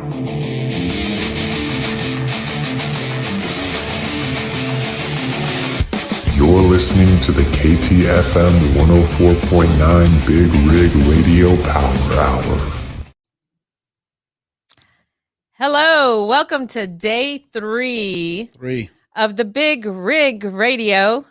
You're listening to the KTFM 104.9 Big Rig Radio Power Hour. Hello, welcome to day three of the Big Rig Radio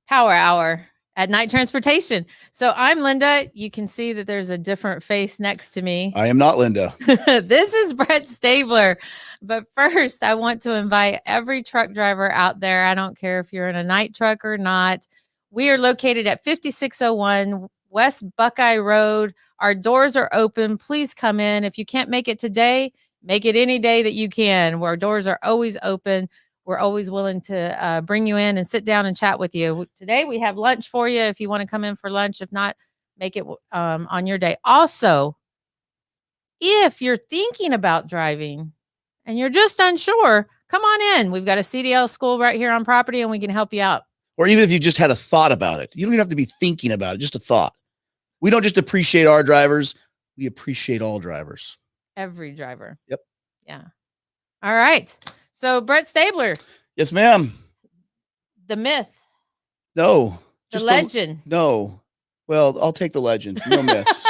Power Hour at Night Transportation. So I'm Linda. You can see that there's a different face next to me. I am not Linda. This is Brett Stabler. But first, I want to invite every truck driver out there. I don't care if you're in a night truck or not. We are located at 5601 West Buckeye Road. Our doors are open. Please come in. If you can't make it today, make it any day that you can. Our doors are always open. We're always willing to bring you in and sit down and chat with you. Today, we have lunch for you if you want to come in for lunch. If not, make it on your day. Also, if you're thinking about driving and you're just unsure, come on in. We've got a CDL school right here on property and we can help you out. Or even if you just had a thought about it. You don't even have to be thinking about it, just a thought. We don't just appreciate our drivers. We appreciate all drivers. Every driver. Yep. Yeah. All right. So Brett Stabler. Yes, ma'am. The myth. No. The legend. No. Well, I'll take the legend. No myths.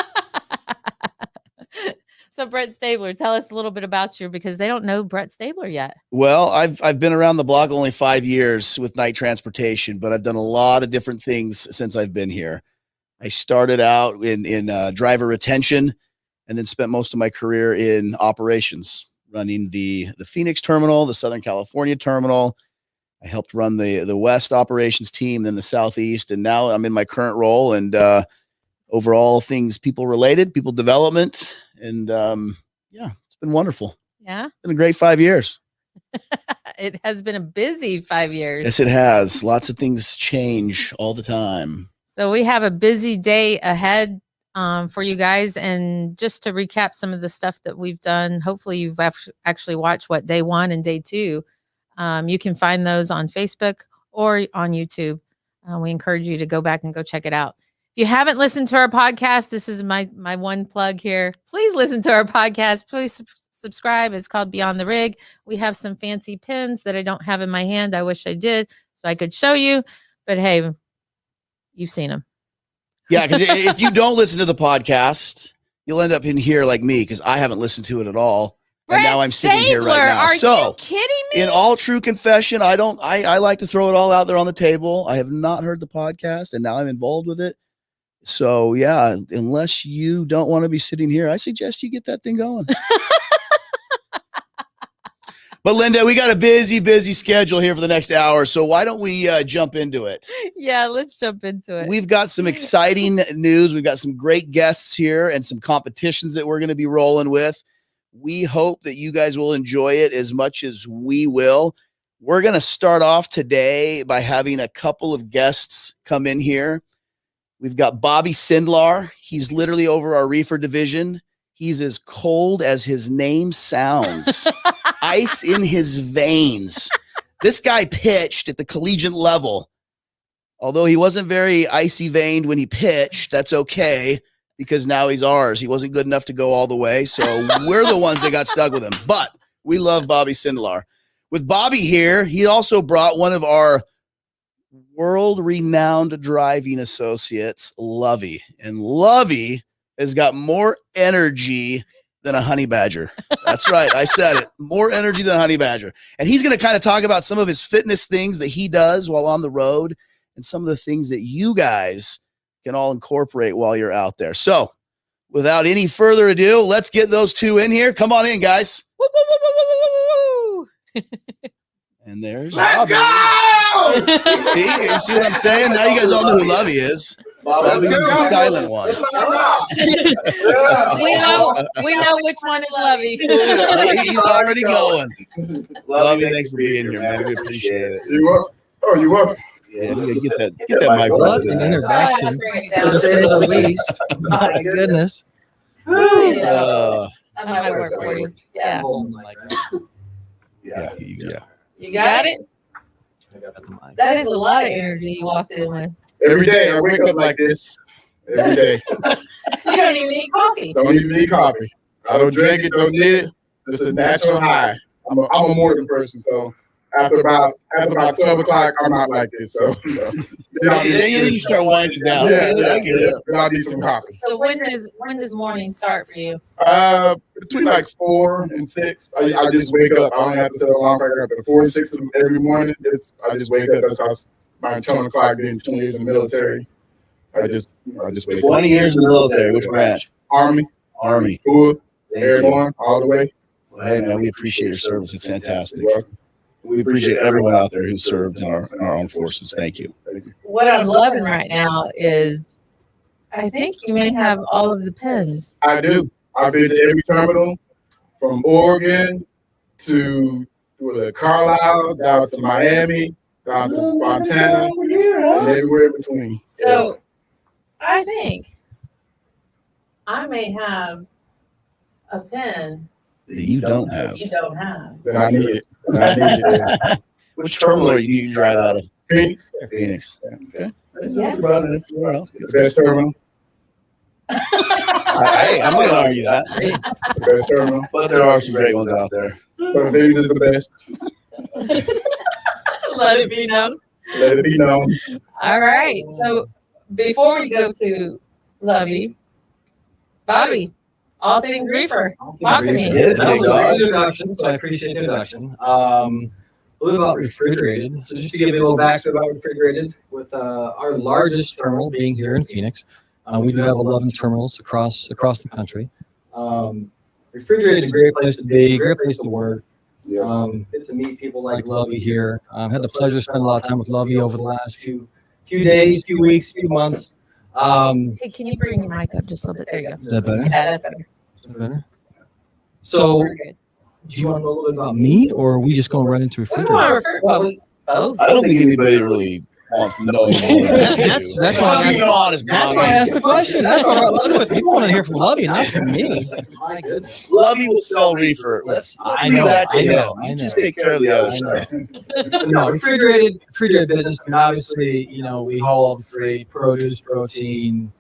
So Brett Stabler, tell us a little bit about you because they don't know Brett Stabler yet. Well, I've been around the block only 5 years with Night Transportation, but I've done a lot of different things since I've been here. I started out in driver retention and then spent most of my career in operations, running the Phoenix terminal, the Southern California terminal. I helped run the West operations team, then the Southeast, and now I'm in my current role and overall things people related, people development. And yeah, it's been wonderful. Yeah. It's been a great 5 years. It has been a busy 5 years. Yes, it has. Lots of things change all the time. So we have a busy day ahead for you guys. And just to recap some of the stuff that we've done, hopefully you've actually watched day one and day two. You can find those on Facebook or on YouTube. We encourage you to go back and go check it out. If you haven't listened to our podcast, this is my one plug here. Please listen to our podcast. Please subscribe. It's called Beyond the Rig. We have some fancy pins that I don't have in my hand. I wish I did so I could show you. But hey, you've seen them. Yeah, because if you don't listen to the podcast, you'll end up in here like me because I haven't listened to it at all. Brett and now I'm sitting here right now. Are you kidding me? In all true confession, I like to throw it all out there on the table. I have not heard the podcast and now I'm involved with it. So yeah, unless you don't want to be sitting here, I suggest you get that thing going. But Linda, we got a busy schedule here for the next hour. So why don't we jump into it? Yeah, let's jump into it. We've got some exciting news. We've got some great guests here and some competitions that we're going to be rolling with. We hope that you guys will enjoy it as much as we will. We're going to start off today by having a couple of guests come in here. We've got Bobby Sindlar. He's literally over our reefer division. He's as cold as his name sounds. Ice in his veins. This guy pitched at the collegiate level. Although he wasn't very icy veined when he pitched, that's okay because now he's ours. He wasn't good enough to go all the way, so we're the ones that got stuck with him. But we love Bobby Sindlar. With Bobby here, he also brought one of our world-renowned driving associates, Lovey. And Lovey has got more energy than a honey badger. That's right. I said it. More energy than a honey badger. And he's going to kind of talk about some of his fitness things that he does while on the road and some of the things that you guys can all incorporate while you're out there. So without any further ado, let's get those two in here. Come on in, guys. Woo, woo, woo, woo, woo, woo. And there's Let's Bobby. go! You see what I'm saying? Now you guys all know who Lovey is. Lovey is the silent one. We know which one is Lovey. He's already going. Lovey, thanks for being here, man. We appreciate it. You up? Oh, you up? Yeah, we gotta get that microphone. An introduction, to say the least. My goodness. I might work for you. Yeah. Yeah. You got it? That is a lot of energy you walked in with. Every day I wake up like this. Every day. You don't even need coffee. Don't even need coffee. I don't drink it, don't need it. Just a natural high. I'm a morning person, so after about 12 o'clock, I'm not like this. So Then you start winding down. Yeah, I get it. Then I need some coffee. So when does morning start for you? Between like 4 and 6, I just wake up. I don't have to set an alarm clock. At 4 and 6 every morning, I just wake up. That's how my internal clock being 20 years in the military. I just wake up. 20 years in the military. Which branch? Army, Thank Hood, you. Airborne, all the way. Well, hey, man, we appreciate your service. It's fantastic. We appreciate everyone out there who served in our armed forces. Thank you. What I'm loving right now is I think you may have all of the pens. I do. I've been to every terminal from Oregon to Carlisle, down to Miami, down to Montana, and everywhere in between. So I think I may have a pen That you don't have. you don't have. Then I need it. I need it. Which terminal are you drive out of? Phoenix, Phoenix. Okay. Yeah. Where else? the best terminal. Hey, I'm not gonna argue that. The best terminal. But there are some great ones out there. But Phoenix is the best. Let it be known. Let it be known. All right. So before we go to Lovey, Bobby, all things reefer. Talk to me. Yeah. That was a great introduction, so I appreciate the introduction. A little about refrigerated. So just to give you a little backstory about refrigerated, with our largest terminal being here in Phoenix, we do have 11 terminals across the country. Refrigerated is a great place to be, great place to work. Get to meet people like Lovey here. Had the pleasure to spend a lot of time with Lovey over the last few days, few weeks, few months. Hey, can you bring your mic up just a little bit? There you go. Is that better? Yeah, that's better. Is that better? So, We're good. do you want to know a little bit about me, or are we just going right into We refrigerated? want to refer. Well, we both. I don't think anybody really wants to know more. That's why I'm being honest. That's why I asked the question. That's why I love it. People want to hear from Lovey, not from me. My goodness. Lovey will sell reefer. Let's I do know, that. I to know, him. I You know. just take care of the other I stuff. know. No, refrigerated business. I mean, obviously, we haul all the freight, produce, protein,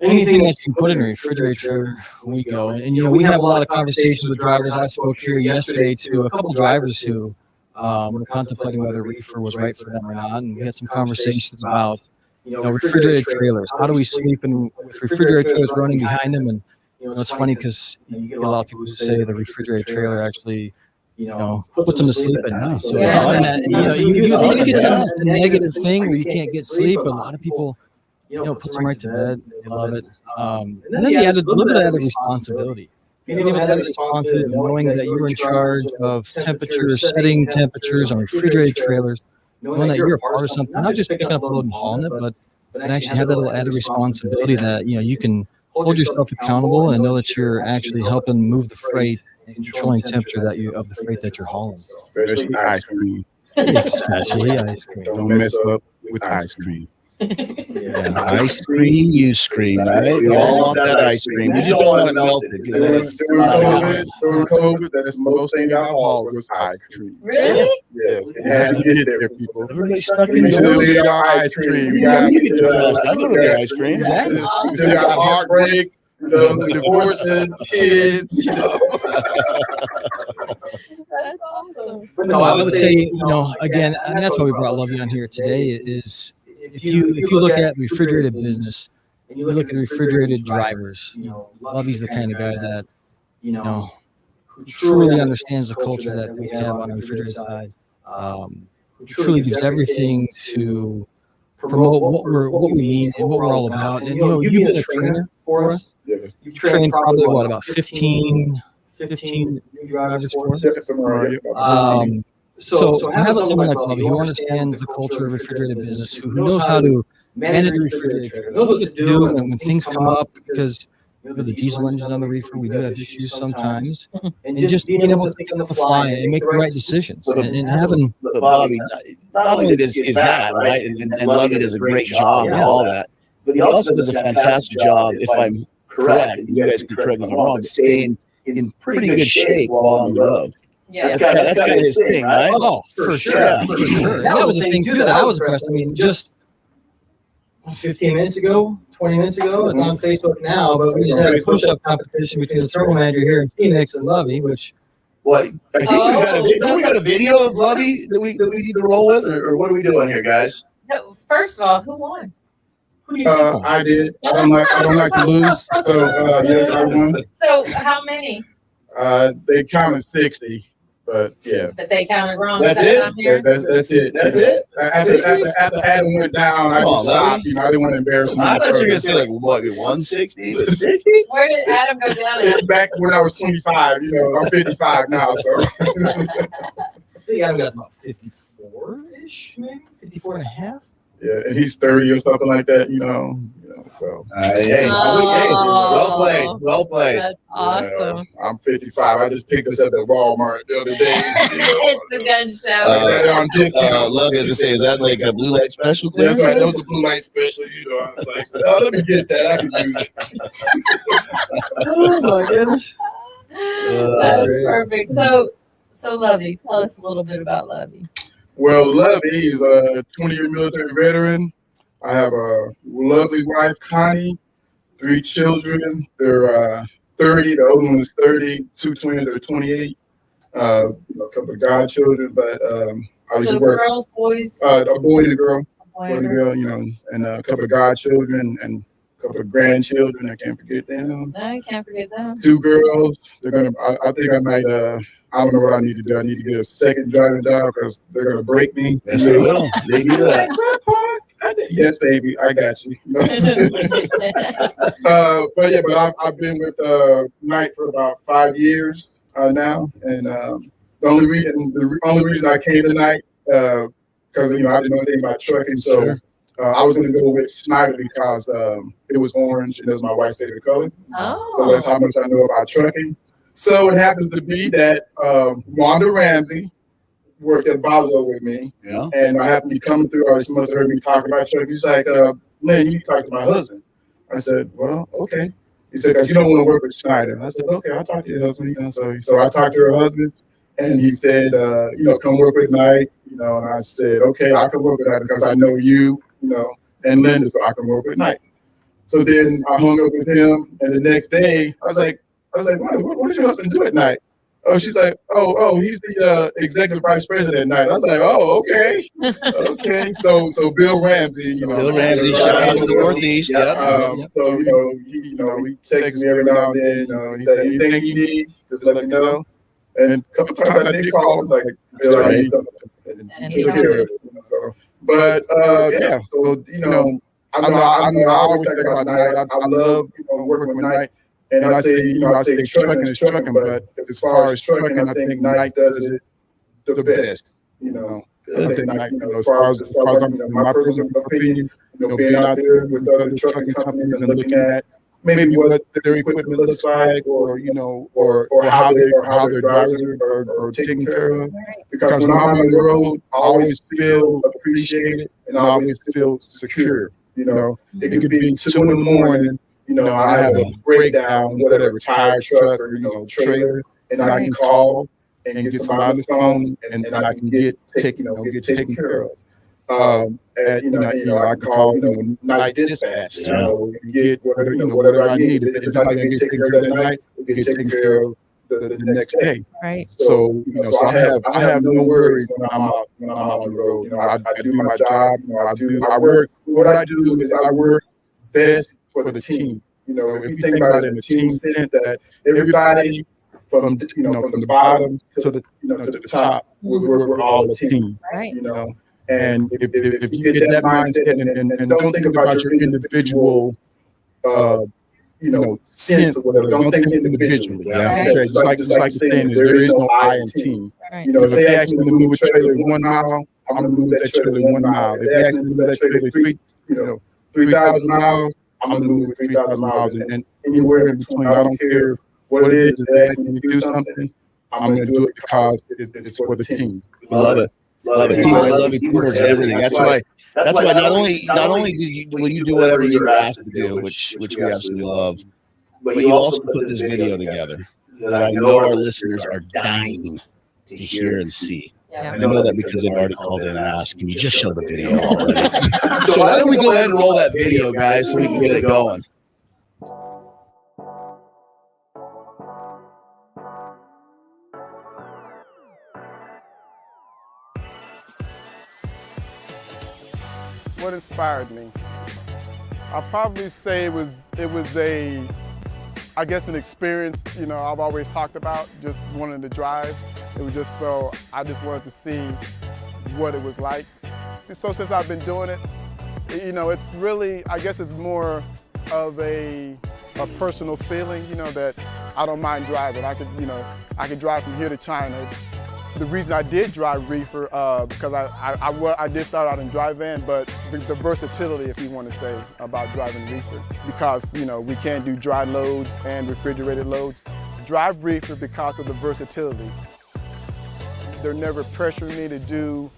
anything that you can put in a refrigerator, we go. And we have a lot of conversations with drivers. I spoke here yesterday to a couple drivers who were contemplating whether reefer was right for them or not, and we had some conversations about refrigerated trailers. How do we sleep with refrigerated trailers running behind them? And it's funny because you get a lot of people who say the refrigerated trailer actually puts them to sleep at night. So it's on that, you think it's a negative thing where you can't get sleep, but a lot of people puts them right to bed. They love it. And then the little bit of added responsibility. Being able to have responsibility of knowing that you're in charge of setting temperatures on refrigerated trailers, knowing that you're a part of something, not just picking up a load and hauling it, but actually have that little added responsibility that you can hold yourself accountable and know that you're actually helping move the freight and controlling temperature of the freight that you're hauling. Especially ice cream. Especially ice cream. Don't mess up with ice cream. Yeah. Ice cream, you scream, right? We all want that ice cream. We just don't want it melted. And then during COVID, that's the most thing y'all haul was ice cream. Really? Yes, it had to get there, people. Everybody's stuck in We the still get y'all ice cream. We got You can do that. I go to get ice cream. We still got heartbreak, divorces, kids. That's awesome. But no, I would say, again, and that's why we brought Lovey on here today, is if you look at the refrigerated business and you look at refrigerated drivers, Lovey's the kind of guy that, who truly understands the culture that we have on the refrigerated side, who truly gives everything to promote what we need and what we're all about. And, you've been a trainer for us. Yes. You've trained probably, about 15 new drivers for us. So having someone like Lovey who understands the culture of refrigerated business, who knows how to manage a refrigerated trailer, knows what to do when things come up, because the diesel engines on the reefer, we do have issues sometimes, and just being able to think on the fly and make the right decisions, and having. But Bobby, not only is that, right, and Lovey does a great job and all that, but he also does a fantastic job, if I'm correct, and you guys can correct me if I'm wrong, staying in pretty good shape while on the road. Yeah. That's kind of his thing, right? Oh, for sure. That was the thing too that I was impressed. I mean, just 15 minutes ago, 20 minutes ago. It's on Facebook now, but we just had a push-up competition between the terminal manager here in Phoenix and Lovey, which. What? I think we got a video of Lovey that we need to roll with, or what are we doing here, guys? No, first of all, who won? I did. I don't like to lose. So yes, I won. So how many? They counted 60, but yeah. But they counted wrong. That's Is that it? what I'm hearing? That's it. That's it? After Adam went down, I just stopped. I didn't want to embarrass him. I thought you were gonna say like what, 160 to 60? Where did Adam go down at? Back when I was 25, I'm 55 now, so. I think Adam got about 54-ish, maybe 54 and a half. Yeah, and he's 30 or something like that, so. Hey, well played. That's awesome. I'm 55. I just picked this up at Walmart the other day. It's a gun show. On discount. Love, as I say, is that like a blue light special? That's right. That was a blue light special. I was like, let me get that. I can use it. Oh my goodness. That's perfect. So Lovey, tell us a little bit about Lovey. Well, Lovey is a 20-year military veteran. I have a lovely wife, Connie, 3 children. They're 30. The older one is 30. 2 twins are 28. A couple of godchildren, but I used to work. Girls, boys? A boy and a girl. Boy And a girl, and a couple of godchildren and a couple of grandchildren. I can't forget them. No, you can't forget them. 2 girls. They're gonna. I think I might. I don't know what I need to do. I need to get a second driving job because they're gonna break me. Yes, they will. They do that. Yes, baby, I got you. But I've been with Knight for about 5 years now, and the only reason I came tonight because I didn't know anything about trucking, so I was going to go with Schneider because it was orange and it was my wife's favorite color. Oh. So that's how much I know about trucking. So it happens to be that Wanda Ramsey worked at Boswell with me, and I happened to be coming through. She must have heard me talking about trucking. She's like, "Lynn, you need to talk to my husband." I said, "Well, okay." He said, "Because you don't want to work with Schneider." I said, "Okay, I'll talk to your husband." So I talked to her husband, and he said, "Come work with Knight." And I said, "Okay, I can work with Knight because I know you, and Linda, so I can work with Knight." So then I hung up with him, and the next day I was like, what does your husband do at night? Oh, she's like, he's the executive vice president at Knight. I was like, okay. So Bill Ramsey, Bill Ramsey, shout out to the Northeast. So he texts me every now and then. He said, anything you need, just let me know. And a couple times I did call, I was like, Bill, I need something. And he took care of it. So I always think about Knight. I love working with Knight. And I say trucking is trucking, but as far as trucking, I think Knight does it the best. I think Knight, as far as my personal opinion, being out there with other trucking companies and looking at maybe what their equipment looks like, or how their drivers are taken care of. Because when I'm on the road, I always feel appreciated and I always feel secure. It could be 2 in the morning. I have a breakdown, whatever, tire, truck, or, trailer, and I can call and get somebody on the phone and I can get taken care of. I call, Knight dispatch, get whatever I need. If it's not going to get taken care of that night, it'll get taken care of the next day. Right. So, so I have no worries when I'm out on the road. I do my job. What I do is I work best for the team. If you think about it in the team sense, that everybody from the bottom to the top, we're all a team. Right. And if you get that mindset and don't think about your individual sense or whatever, don't think individually. Right. Okay, just like the saying is, there is no I in team. Right. If they ask me to move a trailer 1 mile, I'm gonna move that trailer 1 mile. If they ask me to move that trailer 3,000 miles, I'm gonna move it 3,000 miles, and anywhere in between. I don't care what it is. If they ask me to do something, I'm gonna do it because it's for the team. Love it. Love it. I love it towards everything. That's why not only will you do whatever you're asked to do, which we absolutely love, but you also put this video together that I know our listeners are dying to hear and see. Yeah. I know that because they've already called in and asked, can you just show the video already? So why don't we go ahead and roll that video, guys, so we can get it going. What inspired me? I'll probably say it was I guess an experience, I've always talked about, just wanting to drive. It was just I just wanted to see what it was like. So since I've been doing it, it's really, I guess it's more of a personal feeling, that I don't mind driving. I could drive from here to China. The reason I did drive reefer, because I did start out in dry van, but the versatility, if you want to say, about driving reefer, because we can't do dry loads and refrigerated loads. Drive reefer because of the versatility. They're never pressuring me to do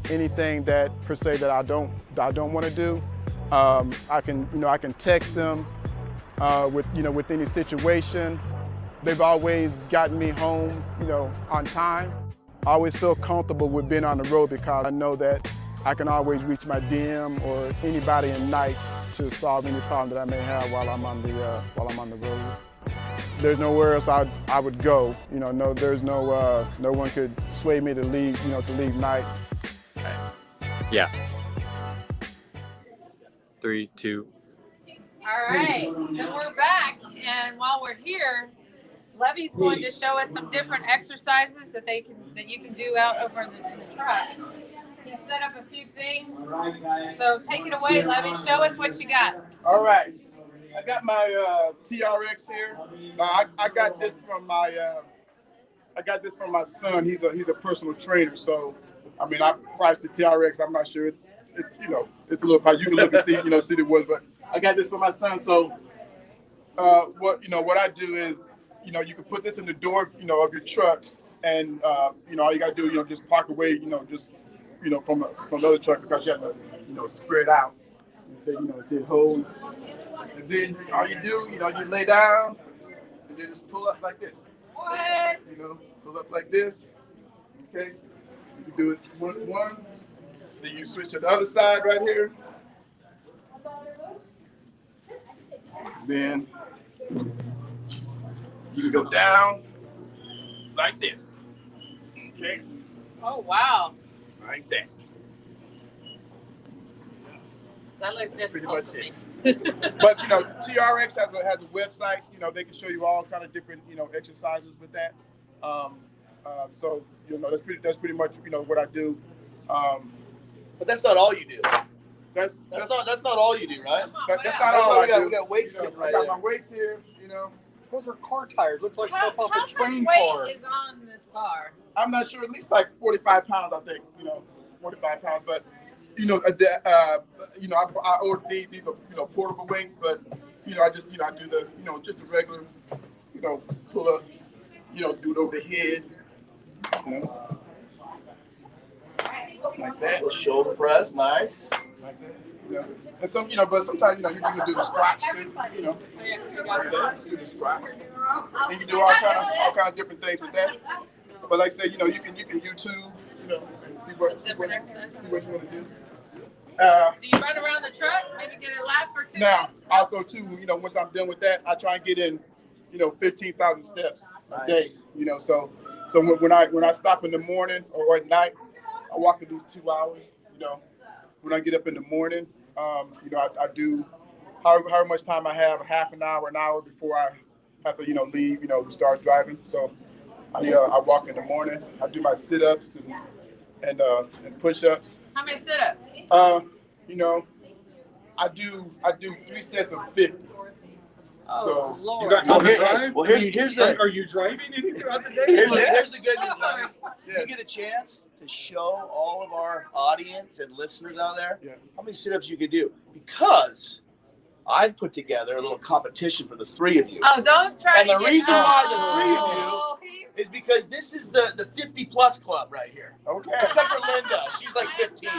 anything that per se that I don't want to do. I can text them with any situation. They've always gotten me home, on time. I always feel comfortable with being on the road because I know that I can always reach my DM or anybody at night to solve any problem that I may have while I'm on the road. There's nowhere else I would go. No, there's no one could sway me to leave, to leave night. Yeah. 3, 2. All right, so we're back, and while we're here, Levy's going to show us some different exercises that you can do out over in the truck. He set up a few things, so take it away, Levy. Show us what you got. All right, I got my TRX here. I got this from my son. He's a personal trainer, so I mean I priced the TRX. I'm not sure it's it's a little price. You can look and see see the words, but I got this for my son. So what I do is you can put this in the door of your truck, and all you gotta do just park away just from the other truck, because you have to spread out. It holds, and then all you do you lay down and then just pull up like this. What? Pull up like this. Okay, you do it one, then you switch to the other side right here. Then you can go down like this. Okay, Oh, wow. like that. That looks Pretty difficult much to me. But TRX has a website. They can show you all kind of different exercises with that. So that's pretty much what I do. But that's not all you do. That's That's not all you do, right? that's not all I do. We got weights sitting right I got there. my weights here. Those are car tires. Looks like How stuff off a much train weight car. is on this car? I'm not sure, at least like 45 pounds, I think. 45 pounds. But I ordered these are portable weights, but I just I do the just a regular pull up, do it over the head, like that. Shoulder press, nice. Like that. And some but sometimes you can do the squats too. Do the squats. And you can do all kinds of different things with that. But like I said, you can YouTube, and see what you want to do. Do you run around the truck? Maybe get a lap or two? Now, also too, once I'm done with that, I try and get in, 15,000 steps a day. So when I stop in the morning or at night, I walk at least 2 hours. When I get up in the morning, I do however much time I have, half an hour before I have to, leave, to start driving. So I walk in the morning. I do my sit-ups and push-ups. How many sit-ups? I do 3 sets of 50. Oh, So, Lord. You got time to Well, drive? here's the Are you driving any throughout the day? here's the good news, Larry. Yeah. You get a chance to show all of our audience and listeners out there how many sit-ups you could do, because I've put together a little competition for the three of you. Oh, don't try And to the get reason why the Oh, he's- is because this is the 50 plus club right here. Okay. Except for Linda, she's like 15. Do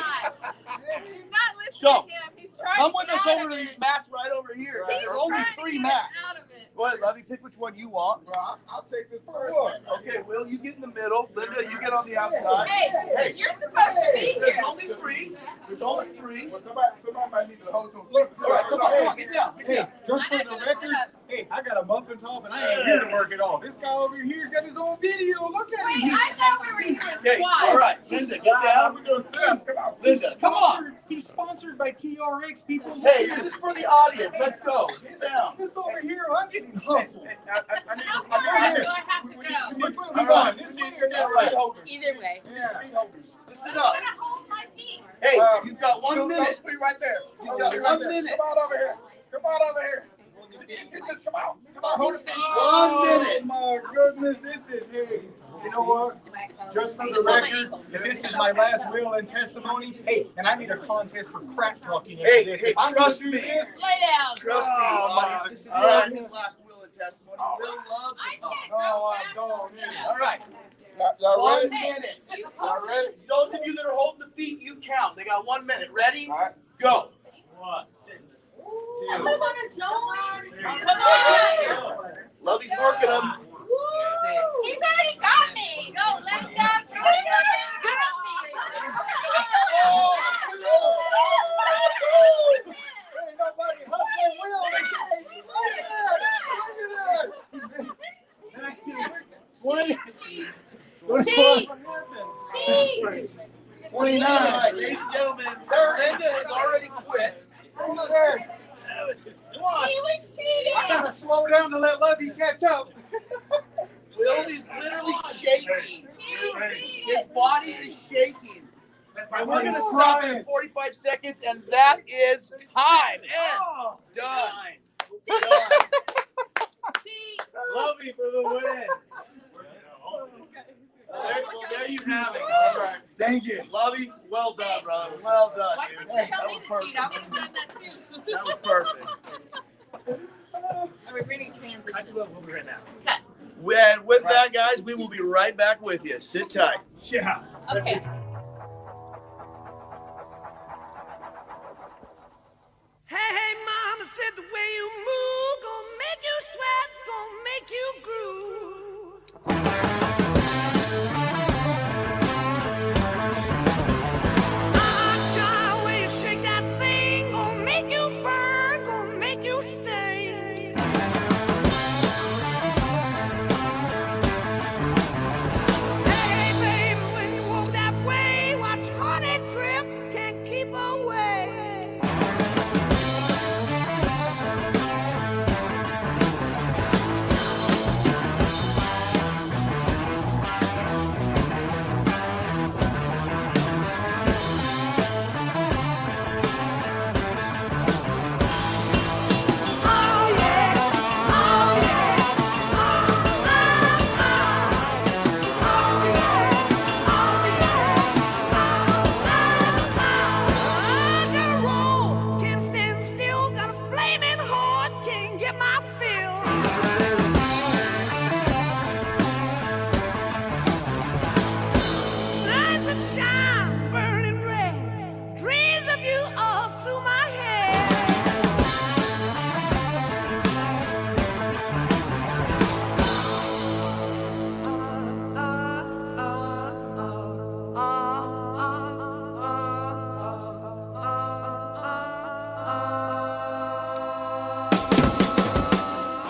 not listen So, to him. He's Come with us over to these mats right over here. There's only 3 mats. Go ahead, Lovey. Pick which one you want. I'll take this first. Okay, Will, you get in the middle. Linda, you get on the outside. Hey, you're supposed to be There's here. only 3. There's only 3. Well, somebody might need to hold some. All right, come on, get down. Hey, just for the record, hey, I got a muffin top and I ain't here to work it off. This guy over here's got his own video. Look at Wait, him. I thought we were doing Okay, all squats. right, Linda, get down. We're doing sit-ups. Come on. Linda, come on. He's sponsored by TRX, people. Hey, this is for the audience. Let's go. Get down. This over here, I'm getting hustled. I need How some. far do I have to go? Which way we All right. going? This way or that All right. way? Either way. Yeah. Listen I'm up. gonna hold my feet. Hey, you've got 1 Those minute. 3 right there. You got 1 minute. Come on over here. Come on over here. Just come on. Come on, hold it. 1 Oh minute. my goodness, this is, hey, you know what? Just for the It's on my record, ankle. if this is my last will and testimony, hey, and I need a contest for crap talking Hey, after this. hey, If I'm trust gonna do me. this, Lay down. Trust me, Oh, audience. This is all not right. his last will and testimony. Will loves I to talk. can't oh, go I'm back. going in. All right. Y'all 1 ready? minute. You Y'all ready? Those of you that are holding the feet, you count. They got 1 minute. Ready? All right. Go. I want to join. Come on. Lovey's working them. He's already got me. Go, let's go. He's already got me. Ain't nobody hustling will. Cheat. 29. Ladies and gentlemen, Linda has already quit. He was cheating. I gotta slow down to let Lovey catch up. Will is literally shaking. You His cheated. body is shaking. And we're going to stop in 45 seconds, and that is time. And done. Done. Cheat. Lovey for the win. There you have it. All right. Thank you. Lovey, well done, brother. Well done, Why dude. didn't you tell That me was to cheat? perfect. I would have done that too. That was perfect. Are we ready to transition? We'll be right now. Cut. And with that, guys, we will be right back with you. Sit tight. Yeah. Okay. Hey, mama said the way you move gonna make you sweat, gonna make you groove. Ah, way you shake that thing gonna make you burn, gonna make you stay. Hey, baby, when you walk that way, watch honey drip, can't keep away. Oh yeah, oh yeah, gotta roll, can't stand still, got a flaming heart, can't get my fill. Lights that shine, burning red, dreams of you all through my head.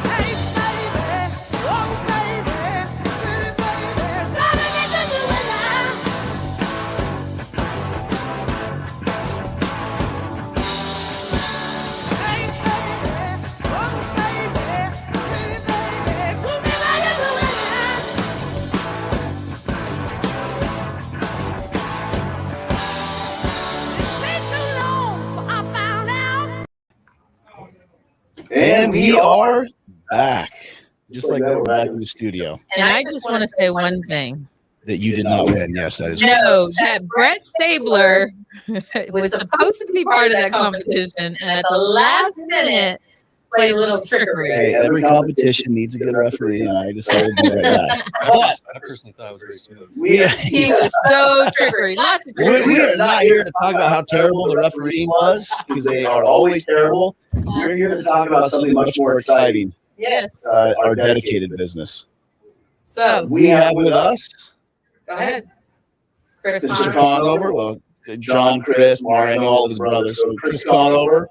Hey, baby, oh, baby, pretty baby, loving me to you and I. Hey, baby, oh, baby, pretty baby, put me like you do and I. Take too long, for I found out. And we are back. Just like that, we're back in the studio. And I just want to say one thing. That you did not win. Yes, that is No, that Brett Stabler was supposed to be part of that competition, and at the last minute, play a little trickery. Hey, every competition needs a good referee, and I decided to be that guy. But I personally thought it was very smooth. He was so trickery. Lots of we trickery. are not here to talk about how terrible the refereeing was, because they are always terrible. We're here to talk about something much more exciting, Yes. our dedicated business. So We have with us go ahead. Chris Mr. Conover. Conover, well, John, Chris, Mario, I know all of his brothers. So Chris Conover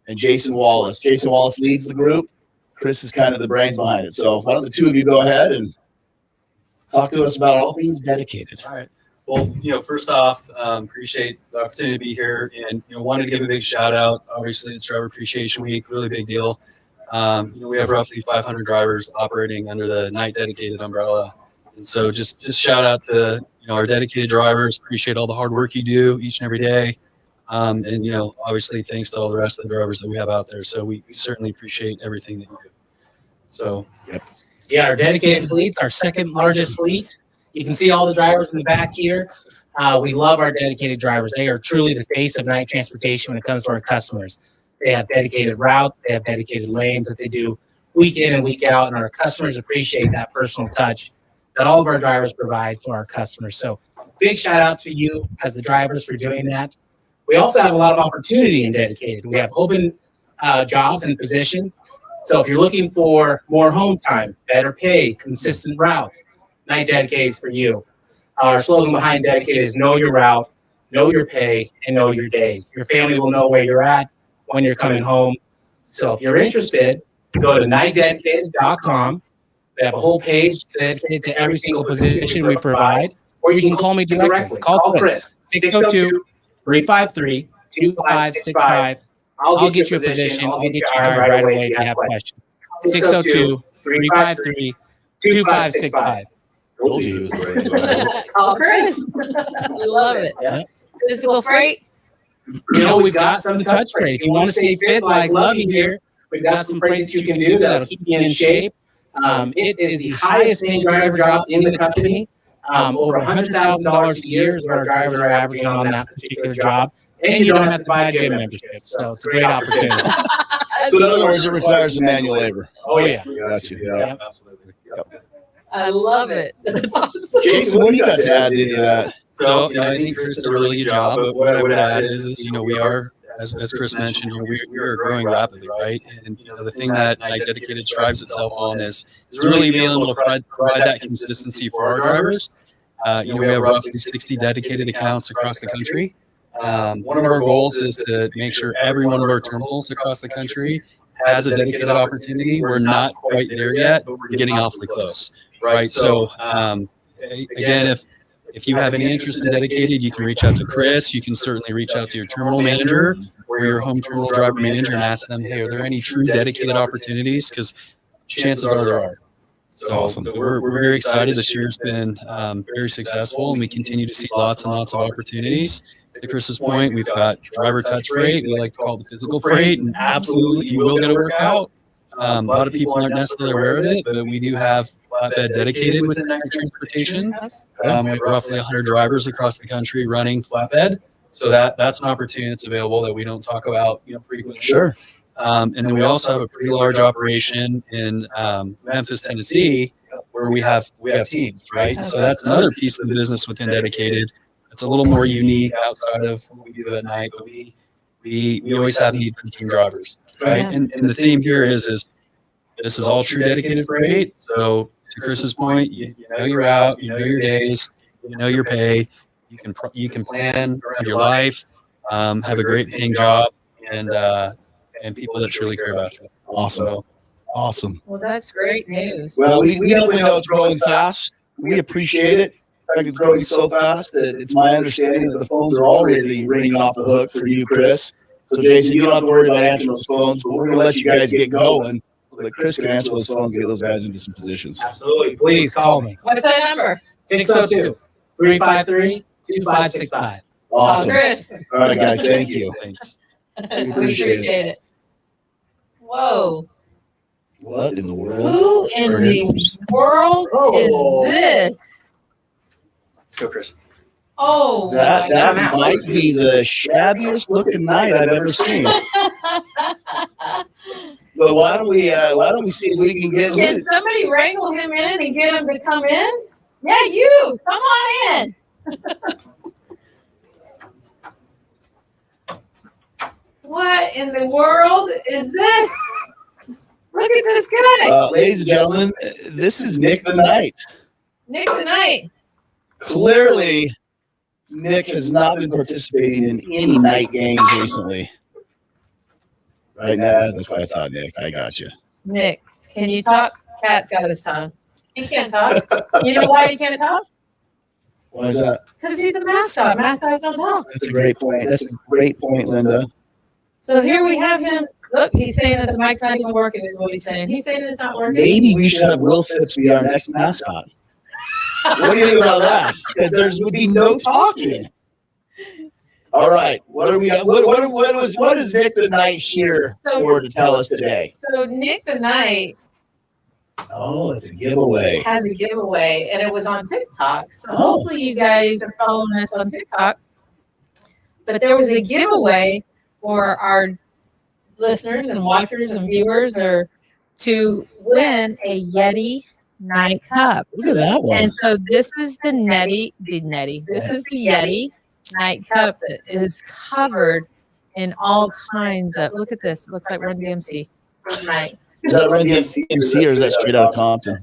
and Jason Wallace. Jason Wallace leads the group. Chris is kind of the brains behind it. So why don't the two of you go ahead and talk to us about all things dedicated. All right. Well, first off, appreciate the opportunity to be here, and wanted to give a big shout out. Obviously, it's Driver Appreciation Week, really big deal. We have roughly 500 drivers operating under the Night Dedicated umbrella, and so just shout out to our dedicated drivers. Appreciate all the hard work you do each and every day, and obviously thanks to all the rest of the drivers that we have out there. So we certainly appreciate everything that you do. So. Yep. Yeah, our dedicated fleet's our second largest fleet. You can see all the drivers in the back here. We love our dedicated drivers. They are truly the face of night transportation when it comes to our customers. They have dedicated routes. They have dedicated lanes that they do week in and week out, and our customers appreciate that personal touch that all of our drivers provide for our customers. So big shout out to you as the drivers for doing that. We also have a lot of opportunity in dedicated. We have open jobs and positions. So if you're looking for more home time, better pay, consistent routes, Night Dedicated is for you. Our slogan behind Dedicated is know your route, know your pay, and know your days. Your family will know where you're at when you're coming home. So if you're interested, go to nightdedicated.com. They have a whole page dedicated to every single position we provide, or you can call me directly. Call Chris, 602-353-2565. I'll get you a position. I'll get you hired right away if you have questions. 602-353-2565. Told you he was the brains behind it. Call Chris. We love it. Yeah. Physical freight. We've got some touch freight. If you want to stay fit like Lovey here, we've got some freight that you can do that'll keep you in shape. It is the highest paying driver job in the company. Over $100,000 a year is what our drivers are averaging on that particular job. And you don't have to buy a gym membership. So it's a great opportunity. So in other words, it requires some manual labor. Oh, yeah. Got you. Yeah. Absolutely. I love it. That's awesome. Jason, what do you got to add to any of that? So, I think Chris did a really good job. But what I would add is we are, as Chris mentioned, we are growing rapidly, right? And the thing that Night Dedicated strives itself on is really being able to provide that consistency for our drivers. We have roughly 60 dedicated accounts across the country. One of our goals is to make sure every one of our terminals across the country has a dedicated opportunity. We're not quite there yet, but we're getting awfully close, right? So again, if you have any interest in dedicated, you can reach out to Chris. You can certainly reach out to your terminal manager or your home terminal driver manager and ask them, hey, are there any true dedicated opportunities? Because chances are there are. So Awesome. We're very excited. This year's been very successful, and we continue to see lots and lots of opportunities. To Chris's point, we've got driver touch freight. We like to call it the physical freight, and absolutely, you will get a workout. A lot of people aren't necessarily aware of it, but we do have flatbed dedicated within Night Transportation. We have roughly 100 drivers across the country running flatbed. So that's an opportunity that's available that we don't talk about frequently. Sure. And then we also have a pretty large operation in Memphis, Tennessee, where we have teams, right? So that's another piece of the business within dedicated. It's a little more unique outside of what we do at night, but we always have need for team drivers, right? Yeah. And the theme here is this is all true dedicated freight. So to Chris's point, you know your route, you know your days, you know your pay. You can plan around your life, have a great paying job, and people that truly care about you. Awesome. Awesome. Well, that's great news. Well, we definitely know it's growing fast. We appreciate it. In fact, it's growing so fast that it's my understanding that the phones are already ringing off the hook for you, Chris. So, Jason, you don't have to worry about answering those phones, but we're going to let you guys get going so that Chris can answer those phones and get those guys into some positions. Absolutely. Please call me. What's that number? 602-353-2565. Awesome. Chris. All right, guys. Thank you. Thanks. We appreciate it. Whoa. What in the world? Who in the world is this? Let's go, Chris. Oh, That my might be the shabbiest looking night I've ever seen. Well, why don't we see if we can get Can somebody wrangle him in and get him to come in? Yeah, you come on in. What in the world is this? Look at this guy. Ladies and gentlemen, this is Nick the Knight. Nick the Knight. Clearly, Nick has not been participating in any night games recently. Right now, that's what I thought, Nick. I got you. Nick, can you talk? Cat's got his tongue. He can't talk. You know why he can't talk? Why is that? Because he's a mascot. Mascots don't talk. That's a great point. That's a great point, Linda. So here we have him. Look, he's saying that the mic's not even working, is what he's saying. He's saying it's not working. Maybe we should have Will Phipps be our next mascot. What do you think about that? Because there would be no talking. All right. What are we? What is Nick the Knight here for to tell us today? So Nick the Knight. Oh, it's a giveaway. Has a giveaway, and it was on TikTok. So hopefully you guys are following us on TikTok. But there was a giveaway for our listeners and watchers and viewers, or to win a Yeti Night Cup. Look at that one. And so this is the Netty. This is the Yeti Night Cup that is covered in all kinds of. Look at this. It looks like Run DMC. Night. Is that Run DMC or is that straight out of Compton?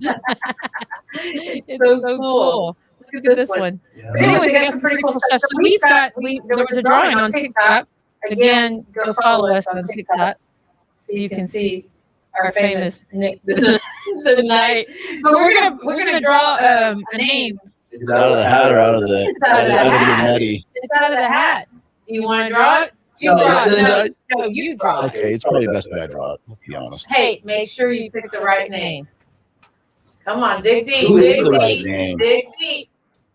It's so cool. Look at this one. Anyways, I got some pretty cool stuff. So there was a drawing on TikTok. Again, go follow us on TikTok so you can see our famous Nick the Knight. But we're gonna draw a name. Is it out of the hat or out of the It's out of the hat. Netty? It's out of the hat. Do you want to draw it? You draw it. No, you draw it. Okay, it's probably best that I draw it. Let's be honest. Hey, make sure you pick the right name. Come on, dig deep. Who is Dig the right deep. name? Dig deep.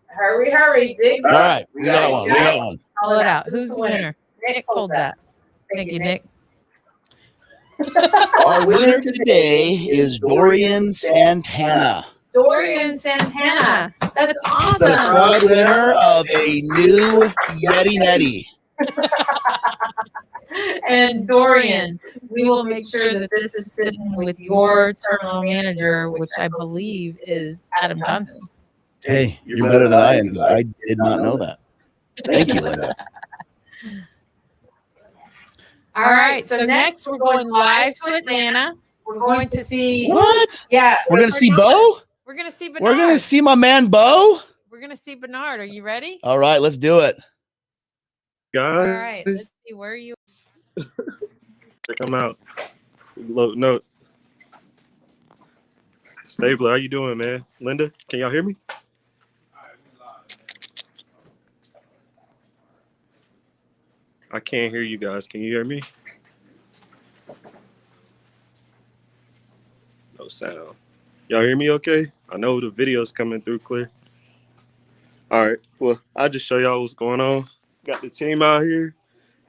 Hurry, dig deep. All right, we got one. Call it out. Who's the winner? Nick, hold that. Thank you, Nick. Our winner today is Dorian Santana. Dorian Santana. That's awesome. The proud winner of a new Yeti Netty. And Dorian, we will make sure that this is sitting with your terminal manager, which I believe is Adam Johnson. Hey, you're better than I am because I did not know that. Thank you, Linda. All right. So next we're going live to Atlanta. We're going to see What? Yeah. We're going to see Bo? We're going to see Bernard. We're going to see my man Bo? We're going to see Bernard. Are you ready? All right, let's do it. Guys, All right. Let's see. Where are you? check them out. Note. Stabler, how you doing, man? Linda, can y'all hear me? I can't hear you guys. Can you hear me? No sound. Y'all hear me okay? I know the video's coming through clear. All right. Well, I'll just show y'all what's going on. Got the team out here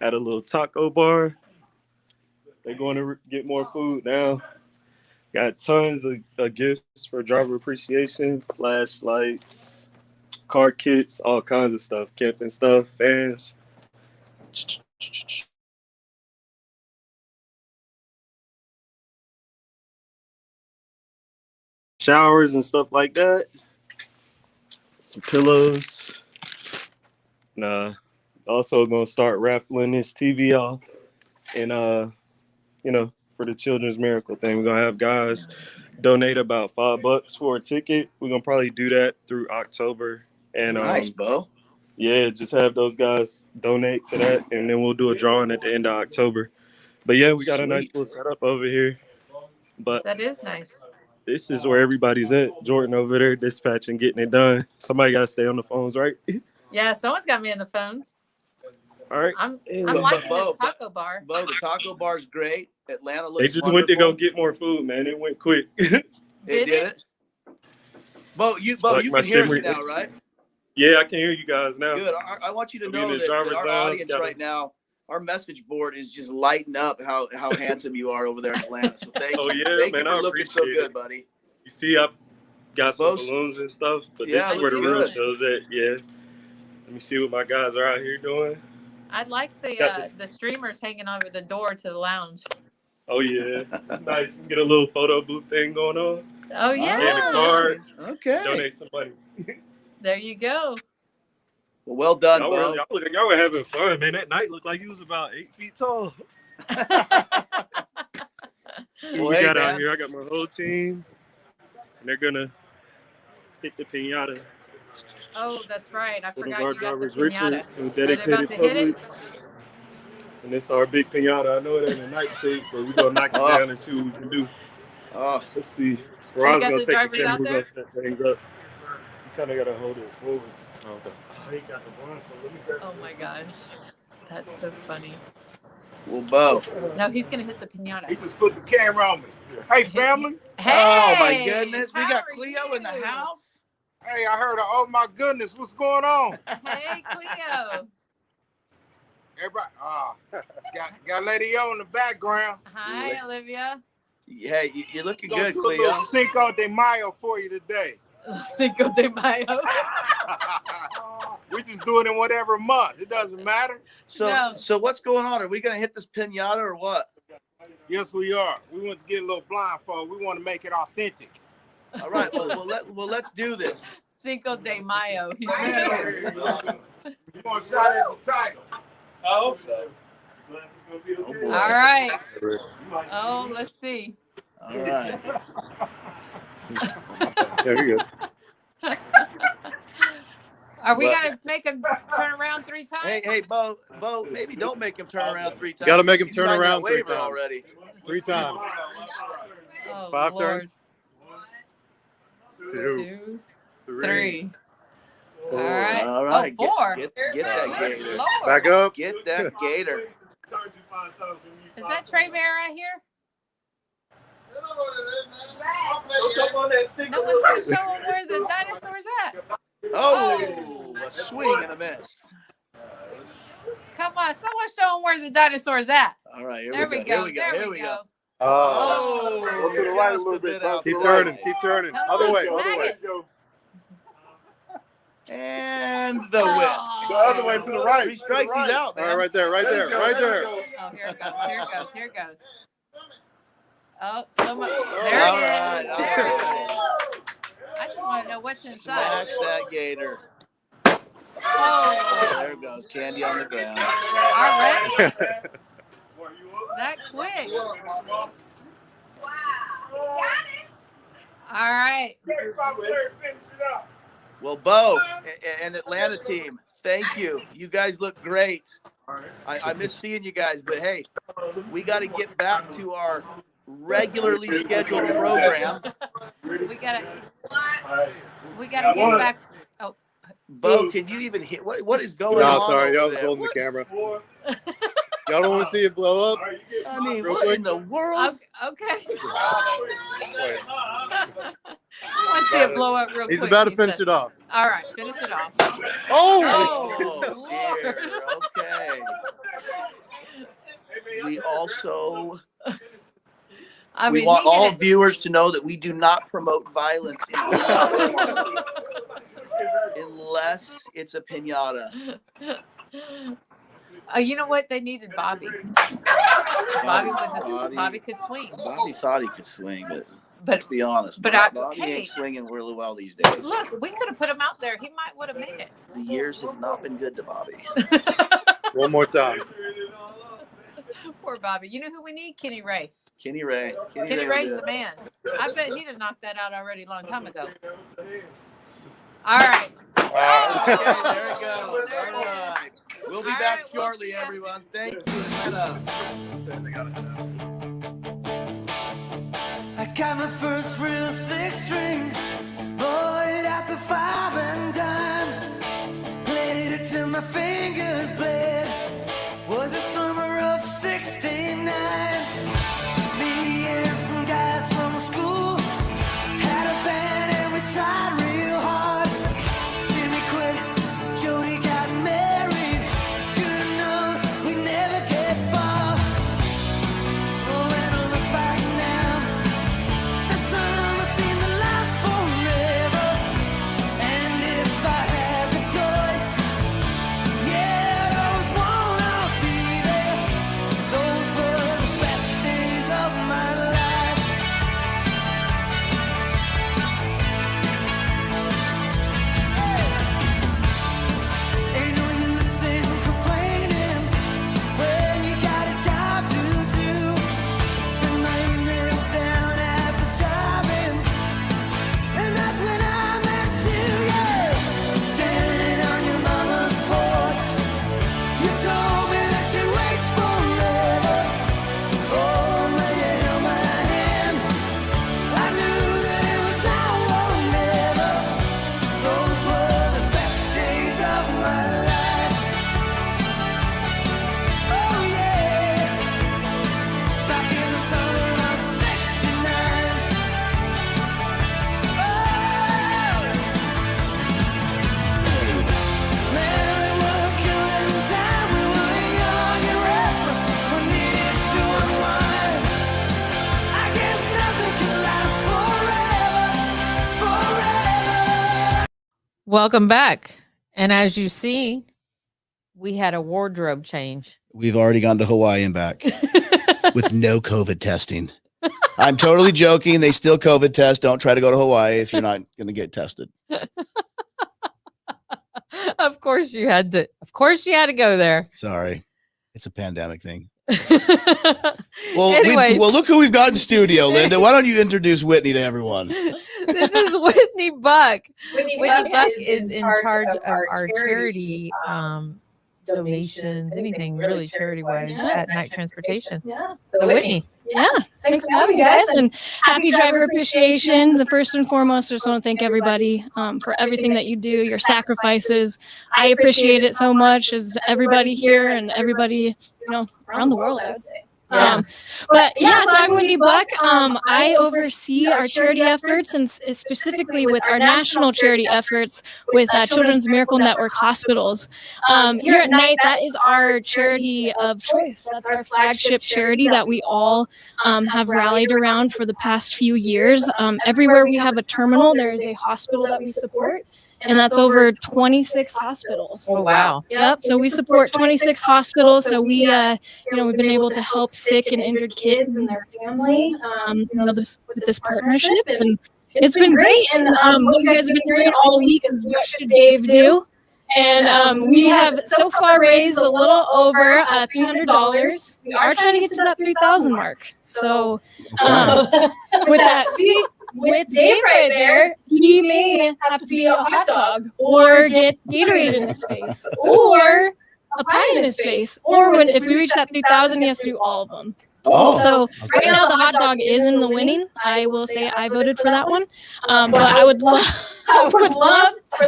at a little taco bar. They're going to get more food now. Got tons of gifts for driver appreciation, flashlights, car kits, all kinds of stuff, camping stuff, fans. Showers and stuff like that. Some pillows. Also gonna start raffling this TV off. And for the Children's Miracle thing, we're gonna have guys donate about $5 for a ticket. We're gonna probably do that through October. And Nice, Bo. yeah, just have those guys donate to that, and then we'll do a drawing at the end of October. But yeah, we got a nice little setup over here. But That is nice. this is where everybody's at. Jordan over there dispatching, getting it done. Somebody got to stay on the phones, right? Yeah, someone's got me in the phones. All right. I'm But liking Bo, this taco bar. Bo, the taco bar's great. Atlanta looks They just wonderful. went to go get more food, man. It went quick. It Did did it? Bo, you Like can my hear us shimmery- now, right? Yeah, I can hear you guys now. Good. I want you to We'll be know in the that driver's our lounge, audience got right now, our message board is just lighting up how handsome you are over there in Atlanta. So thank Oh, you. yeah, Thank man, you I for looking so appreciate good, it. buddy. You see, I got some Bo's- balloons and stuff, but Yeah, this is where the looks real good. show's at. Yeah. Let me see what my guys are out here doing. I like Got this. the streamers hanging over the door to the lounge. Oh yeah, it's nice. You can get a little photo booth thing going on. Oh yeah. And a card. Okay. Donate some money. There you go. Well done, Y'all Bo. y'all were having fun, man. That night looked like he was about 8 feet tall. Well, we hey, got man. out here. I got my whole team, and they're gonna hit the piñata. Oh, that's right. I One of forgot our you got the drivers, Richard, piñata. who Are they about dedicated to hit it? Publix. And it's our big piñata. I know it ain't a night shape, but we're gonna knock it down and see what we can do. Let's see. So you Ron's got gonna the take drivers the camera. out We're there? gonna set things up. You kind of gotta hold it forward. Oh, okay. He got the blindfold. Let me grab Oh my gosh. That's so funny. Well, Bo. No, he's gonna hit the piñata. He just put the camera on me. Hey, family. Hey, oh my goodness, we how got are Cleo in the you? house. Hey, I heard. Oh my goodness, what's going on? Hey, Cleo. Everybody, got Lady O in the background. Hi, Olivia. Hey, you're looking Gonna good, do a Cleo. little Cinco de Mayo for you today. Cinco de Mayo. We just do it in whatever month. It doesn't matter. So what's going on? Are we gonna hit this piñata or what? Yes, we are. We want to get a little blindfold. We want to make it authentic. All right. Well, let's do this. Cinco de Mayo. You want to shot at the title? I hope so. Oh, boy. All right. Oh, let's see. All right. Yeah, you're good. Are we gonna make him turn around 3 times? Hey, Bo, maybe don't make him turn around 3 times. Gotta make him He turn signed that around 3 waiver times. already. 3 times. Oh, 5 Lord. turns. 2, 3. 3. All right. All right. Oh, 4. Get that gator. Lord. Back up. Get that gator. Is that Trey Bear right here? No one's gonna show him where the dinosaur's at. Oh, a swing and a miss. Come on, someone show him where the dinosaur's at. All right, here There we we go. go. Here we go. Oh. Go to the right a just little bit. outside. Keep turning. Keep turning. Come Other on, way. smack Other way. it. And the whip. The other way to the right. 3 strikes, he's out, All man. right, right there. Right there. Right there. Oh, here it goes. Here it goes. Here it goes. Oh, slow mo. There All it right, is. all There it right. is. I just want to know what's Smack inside. that gator. Oh, There it goes. Candy on the ground. already? That quick. All right. Well, Bo and Atlanta team, thank you. You guys look great. I miss seeing you guys, but hey, we got to get back to our regularly scheduled program. We gotta get back. Oh, Bo, can you even hit what is going No, on? sorry. over Y'all was there? holding the What- camera. Y'all don't want to see it blow up? I mean, Real what quick. in the world? okay. Wait. I want to see it blow up real quick. He's about to he finish said. it off. All right, finish it off. Oh! Oh, dear. Okay. We also I we mean, want he hit all it. viewers to know that we do not promote violence unless it's a piñata. You know what? They needed Bobby. Bobby could swing. Bobby thought he could swing, but But let's be honest. but Bobby hey. ain't swinging really well these days. look, we could have put him out there. He might would have made it. The years have not been good to Bobby. One more time. Poor Bobby. You know who we need? Kenny Ray. Kenny Ray. Kenny Ray Ray's will the do it. man. I bet he'd have knocked that out already a long time ago. All right. Okay, there it goes. All right. We'll be All back right, we'll shortly, see ya. everyone. Thank you, Atlanta. I got my first real 6-string, bought it at the 5 and dime. Played it till my fingers bled. Was the summer of '69. Me and some guys from school had a band and we tried real hard. Jimmy quit, Jody got married. Should've known we'd never get far. Oh, and on the back now. The summer seemed to last forever, and if I had the choice, yeah. Welcome back. And as you see, we had a wardrobe change. We've already gone to Hawaii and back with no COVID testing. I'm totally joking. They still COVID test. Don't try to go to Hawaii if you're not going to get tested. Of course you had to. Of course you had to go there. Sorry. It's a pandemic thing. Well, anyways, look who we've got in studio, Linda. Why don't you introduce Whitney to everyone? This is Whitney Buck. Whitney Buck is in charge of our charity donations, anything really charity-wise at Night Transportation. Yeah. So Whitney. Yeah. Thanks for having me, guys. And happy driver appreciation. The first and foremost, I just want to thank everybody for everything that you do, your sacrifices. I appreciate it so much, as everybody here and everybody, around the world, I would say. But yeah, so I'm Whitney Buck. I oversee our charity efforts, and specifically with our national charity efforts with Children's Miracle Network hospitals. Here at Night, that is our charity of choice. That's our flagship charity that we all have rallied around for the past few years. Everywhere we have a terminal, there is a hospital that we support. And that's over 26 hospitals. Oh, wow. Yep. So we support 26 hospitals. So we, we've been able to help sick and injured kids and their family, with this partnership. And it's been great. And what you guys have been doing all week is What Should Dave Do? And we have so far raised a little over $300. We are trying to get to that 3,000 mark. So with that, see, with Dave right there, he may have to be a hot dog or get Gatorade in his face or a pie in his face. Or if we reach that 3,000, he has to do all of them. Oh, so right now the hot dog is in the winning. I will say I voted for that one. But I would love for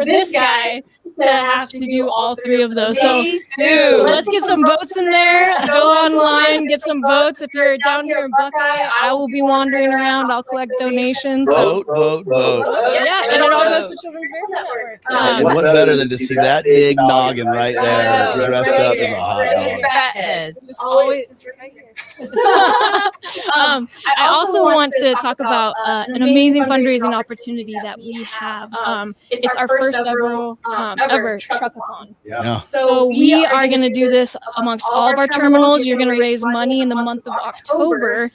this guy to have to do all three of those. So let's get some votes in there. Go online, get some votes. If you're down here in Buckeye, I will be wandering around. I'll collect donations. Vote. Yeah, and it all goes to Children's Miracle Network. And what better than to see that big noggin right there dressed up as a hot His dog? fat head. Just always right here. I also want to talk about an amazing fundraising opportunity that we have. It's our first ever truckathon. Yeah. So we are going to do this amongst all of our terminals. You're going to raise money in the month of October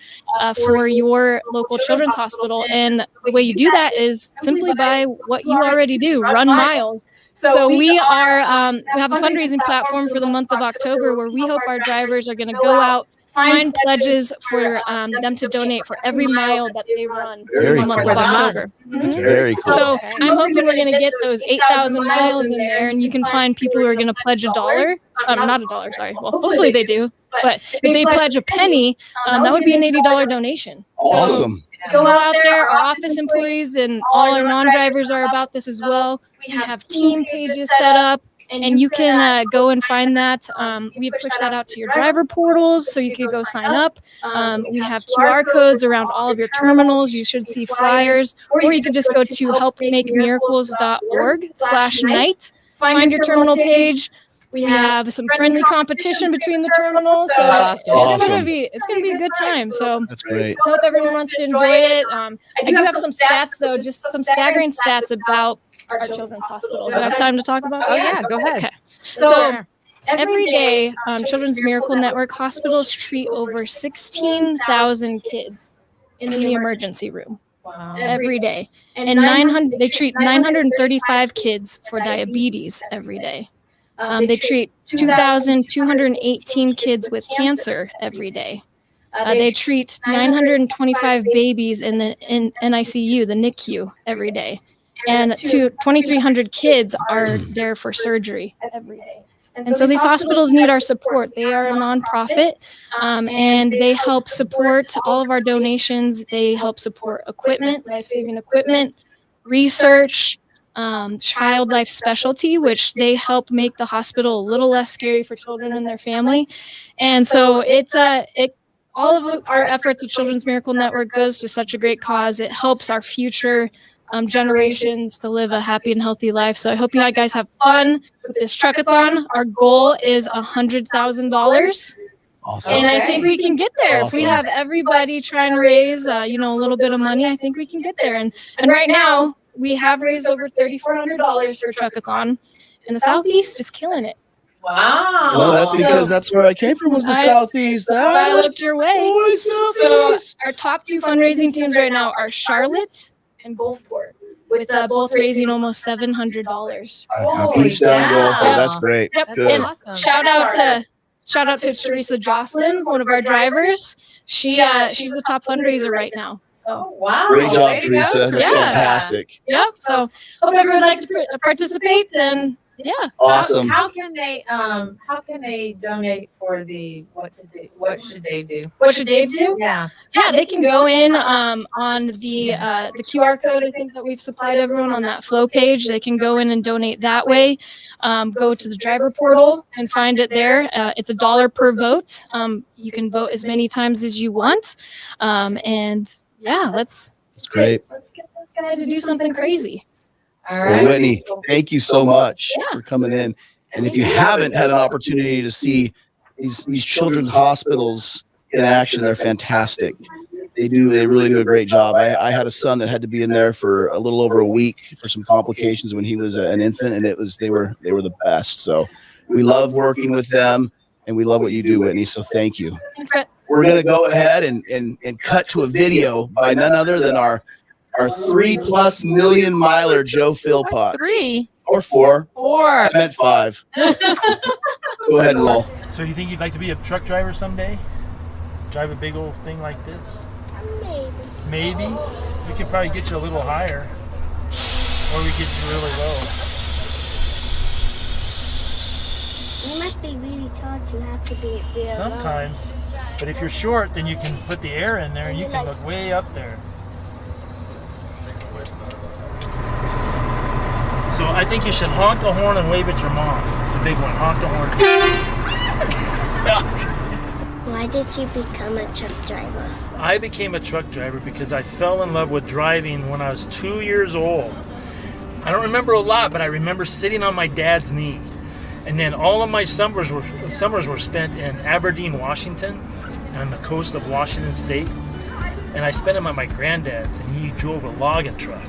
for your local children's hospital. And the way you do that is simply by what you already do, run miles. So we have a fundraising platform for the month of October where we hope our drivers are going to go out, find pledges for them to donate for every mile that they run in the month of October. That's very cool. So I'm hoping we're going to get those 8,000 miles in there, and you can find people who are going to pledge $1. Not $1, sorry. Well, hopefully they do. But if they pledge a penny, that would be an $80 donation. Awesome. Go out there. Our office employees and all our non-drivers are about this as well. We have team pages set up, and you can go and find that. We've pushed that out to your driver portals, so you can go sign up. We have QR codes around all of your terminals. You should see flyers, or you can just go to helpmakemiracles.org/night. Find your terminal page. We have some friendly competition between the terminals, so it's gonna be a good time. So That's great. hope everyone wants to enjoy it. I do have some stats though, just some staggering stats about our children's hospital. Do I have time to talk about that? Oh yeah, go ahead. Okay. So every day, Children's Miracle Network hospitals treat over 16,000 kids in the emergency room. Wow. Every day, and they treat 935 kids for diabetes every day. They treat 2,218 kids with cancer every day. They treat 925 babies in NICU, the NICU, every day. And 2,300 kids are there for surgery every day. And so these hospitals need our support. They are a nonprofit, and they help support all of our donations. They help support equipment, life-saving equipment, research, child life specialty, which they help make the hospital a little less scary for children and their family. And so all of our efforts with Children's Miracle Network goes to such a great cause. It helps our future generations to live a happy and healthy life. So I hope you guys have fun with this truckathon. Our goal is $100,000. Awesome. And I think we can get there. Awesome. If we have everybody trying to raise, a little bit of money, I think we can get there. And right now, we have raised over $3,400 for Truckathon, and the Southeast is killing it. Wow. Well, that's because that's where I came from, was the Southeast. I looked your way. Boy, So Southeast. our top 2 fundraising teams right now are Charlotte and Gulfport, with both raising almost $700. Beach down Gulfport. That's great. Yep. Good. And shout out to Teresa Jocelyn, one of our drivers. She's the top fundraiser right now. So wow. Great job, Teresa. That's fantastic. Yep. So hope everyone would like to participate, and yeah. Awesome. How can they donate for the what should they do? What should Dave do? Yeah. Yeah, they can go in on the QR code, I think, that we've supplied everyone on that flow page. They can go in and donate that way. Go to the driver portal and find it there. It's $1 per vote. You can vote as many times as you want. And yeah, that's great. Let's get this guy to do something crazy. All Well, Whitney, thank you so much for coming in. And if you haven't had an opportunity to see these children's hospitals in action, they're fantastic. They really do a great job. I had a son that had to be in there for a little over a week for some complications when he was an infant, and they were the best. So we love working with them, and we love what you do, Whitney. So thank you. We're gonna go ahead and cut to a video by none other than our 3+ million miler Joe Philpott. 3 or 4. 4. I meant 5. Go ahead and roll. So you think you'd like to be a truck driver someday? Drive a big old thing like this? Maybe. We could probably get you a little higher, or we get you really low. You must be really tall to have to be real low. Sometimes. But if you're short, then you can put the air in there and you can look way up there. So I think you should honk the horn and wave at your mom. The big one. Honk the horn. Why did you become a truck driver? I became a truck driver because I fell in love with driving when I was 2 years old. I don't remember a lot, but I remember sitting on my dad's knee. And then all of my summers were spent in Aberdeen, Washington, on the coast of Washington State. And I spent them at my granddad's, and he drove a logging truck.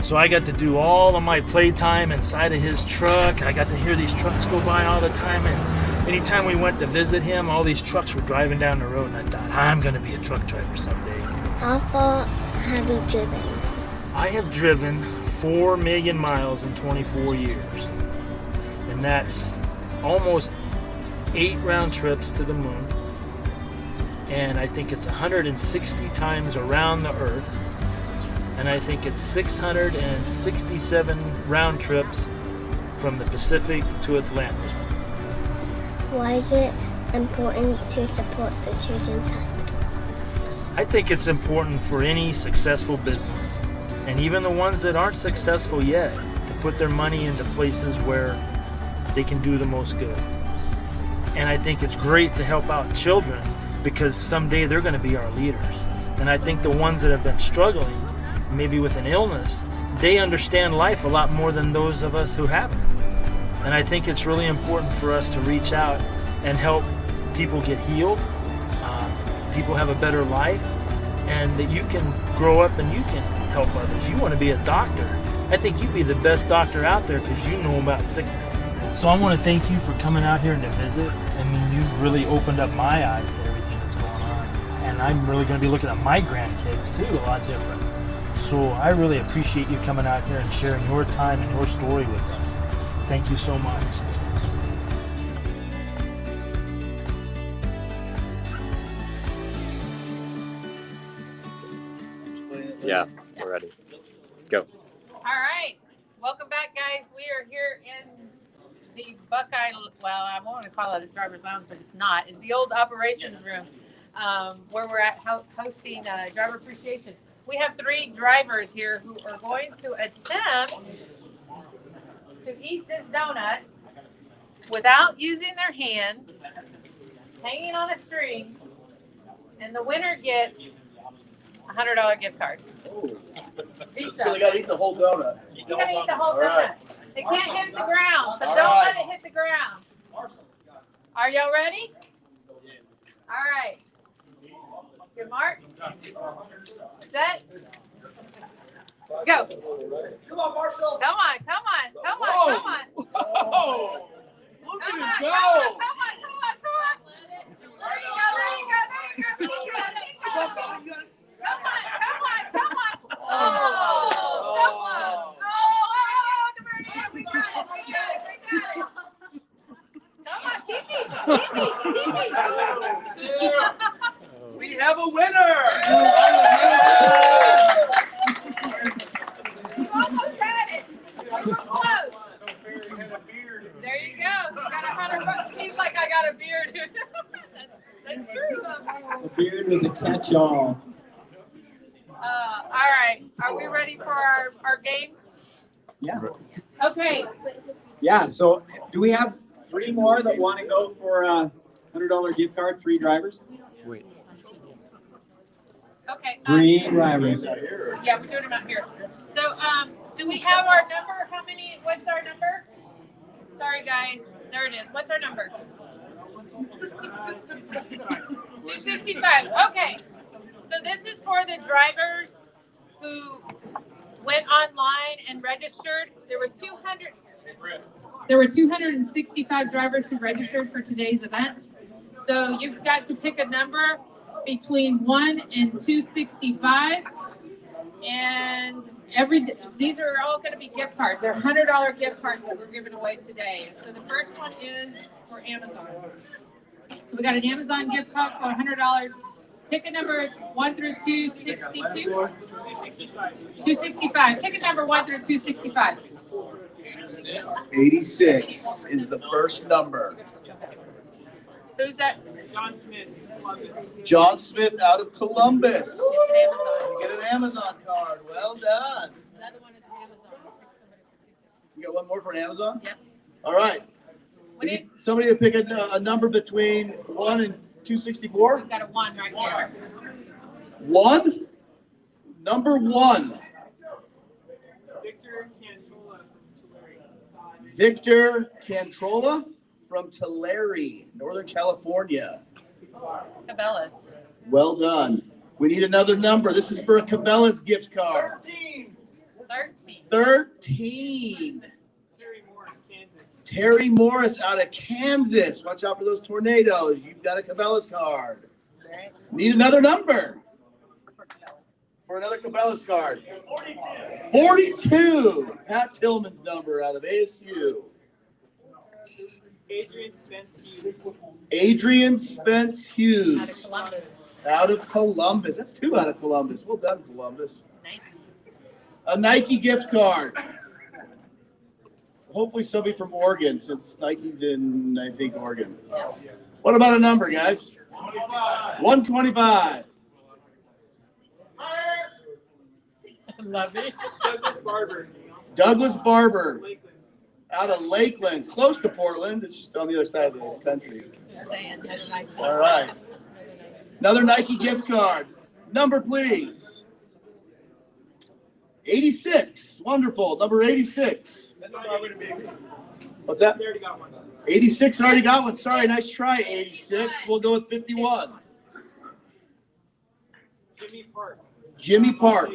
So I got to do all of my playtime inside of his truck. I got to hear these trucks go by all the time. And anytime we went to visit him, all these trucks were driving down the road. And I thought, I'm going to be a truck driver someday. How far have you driven? I have driven 4 million miles in 24 years. And that's almost 8 round trips to the moon. And I think it's 160 times around the Earth. And I think it's 667 round trips from the Pacific to Atlantic. Why is it important to support the children's hospital? I think it's important for any successful business, and even the ones that aren't successful yet, to put their money into places where they can do the most good. And I think it's great to help out children because someday they're going to be our leaders. And I think the ones that have been struggling, maybe with an illness, they understand life a lot more than those of us who haven't. And I think it's really important for us to reach out and help people get healed, people have a better life, and that you can grow up and you can help others. You want to be a doctor. I think you'd be the best doctor out there because you know about sickness. So I want to thank you for coming out here to visit. I mean, you've really opened up my eyes to everything that's going on. And I'm really going to be looking at my grandkids too, a lot different. So I really appreciate you coming out here and sharing your time and your story with us. Thank you so much. Yeah, we're ready. Go. All right. Welcome back, guys. We are here in the Buckeye, well, I want to call it a driver's lounge, but it's not. It's the old operations room where we're at hosting driver appreciation. We have 3 drivers here who are going to attempt to eat this donut without using their hands, hanging on a string, and the winner gets a $100 gift card. So they got to eat the whole donut. You got to eat the whole donut. Right. They can't hit the ground, so All don't right. let it hit the ground. Are y'all ready? All right. Good, Mark. Set. Go. Come on, Marshall. Come on, come on, come on, Whoa. come on. Whoa. Look at Come it on, go. come on, come on, come on, come on. There you go, there you go, there you go, there you go, there you go. Come on, come on, come on. Oh, so close. Oh, the birdie. We got it, we got it, we got it. Come on, keep me, keep me, keep me. We have a winner. You almost had it. You were close. There you go. You got $100. He's like, I got a beard. That's true. The beard was a catch-all. All right. Are we ready for our games? Yeah. Okay. Yeah. So, do we have 3 more that want to go for a $100 gift card? 3 drivers. Wait. Okay. 3 drivers. Yeah, we're doing them out here. So, do we have our number? How many? What's our number? Sorry, guys. There it is. What's our number? 265. Okay. So this is for the drivers who went online and registered. There were 265 drivers who registered for today's event. So you've got to pick a number between 1 and 265. And these are all going to be gift cards. They're $100 gift cards that we're giving away today. So the first one is for Amazon. So we got an Amazon gift card for $100. Pick a number. It's 1 through 262. 265. Pick a number 1 through 265. 86 is the first number. Who's that? John Smith. John Smith out of Columbus. You get an Amazon card. Well done. Another one is Amazon. You got one more for an Amazon? Yep. All right. Somebody to pick a number between 1 and 264? We've got a 1 right here. 1? Number 1. Victor Cantrola from Tulare, Northern California. Cabela's. Well done. We need another number. This is for a Cabela's gift card. 13. Terry Morris out of Kansas. Watch out for those tornadoes. You've got a Cabela's card. Need another number for another Cabela's card. 42. Pat Tillman's number out of ASU. Adrian Spence Hughes. Out of Columbus. That's 2 out of Columbus. Well done, Columbus. A Nike gift card. Hopefully somebody from Oregon, since Nike's in, I think, Oregon. What about a number, guys? 125. Love it. Douglas Barber. Out of Lakeland, close to Portland. It's just on the other side of the country. All right. Another Nike gift card. Number, please. 86. Wonderful. Number 86. What's that? 86 already got one. Sorry, nice try, 86. We'll go with 51. Jimmy Park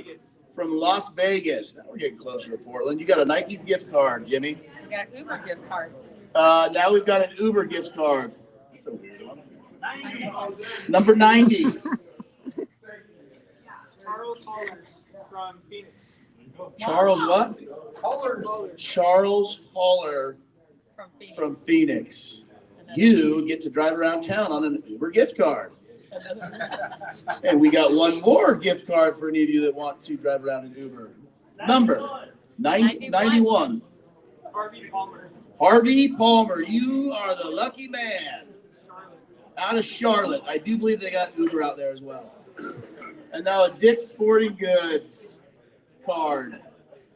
from Las Vegas. Now we're getting closer to Portland. You got a Nike gift card, Jimmy. We got an Uber gift card. Now we've got an Uber gift card. That's a weird one. Number 90. Charles Hollers from Phoenix. Charles what? Charles Haller from Phoenix. You get to drive around town on an Uber gift card. And we got one more gift card for any of you that want to drive around in Uber. Number 91. Harvey Palmer, you are the lucky man. Out of Charlotte. I do believe they got Uber out there as well. And now a Dick's Sporting Goods card.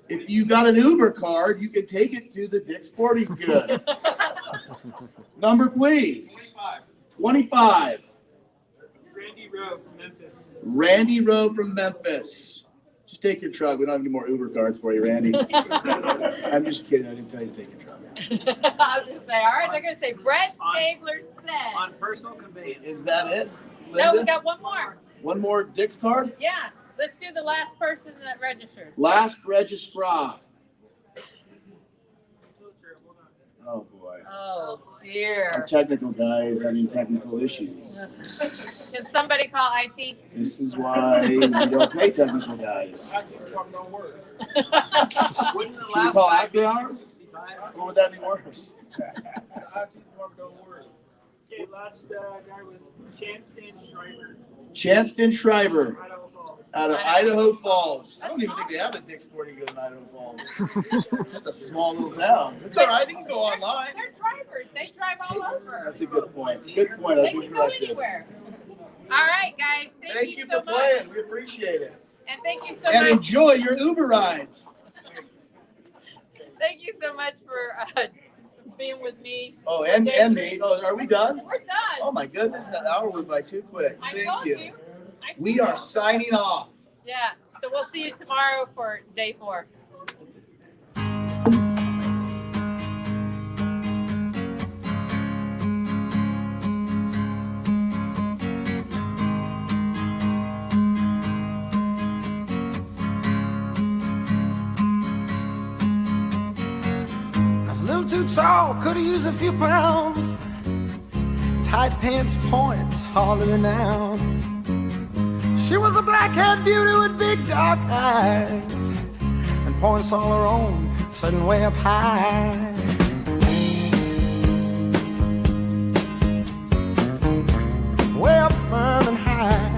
If you got an Uber card, you can take it to the Dick's Sporting Goods. Number, please. 25. Randy Rowe from Memphis. Randy Rowe from Memphis. Just take your truck. We don't have any more Uber cards for you, Randy. I'm just kidding. I didn't tell you to take your truck. I was going to say, all right, they're going to say, Brett Stabler said. On personal conveyance. Is that it, No, Linda? we got one more. One more Dick's card? Yeah. Let's do the last person that registered. Last registrar. Oh boy. Oh dear. Our technical guy is having technical issues. Can somebody call IT? This is why we don't pay technical guys. Wouldn't the Should we last call five after be hours? 265? Or would that be worse? Okay, last guy was Chanston Schreiber. Chanston Schreiber Idaho Falls. out of Idaho Falls. I don't even think they have a Dick's Sporting Goods in Idaho Falls. That's a small little town. It's all right. They can go online. They're drivers. They drive all over. That's a good point. Good point. They I can go anywhere. All right, guys. Thank you so for much. playing. We appreciate it. And thank you so And much. enjoy your Uber rides. Thank you so much for being with me. Oh, and me. Oh, are we done? We're done. Oh my goodness, that hour went by too quick. I Thank told you. you. We are signing off. Yeah. So we'll see you tomorrow for day 4. Too tall, could've used a few pounds. Tight pants points, hardly renowned. She was a black-haired beauty with big dark eyes and points all her own, sitting way up high. Way up firm and high.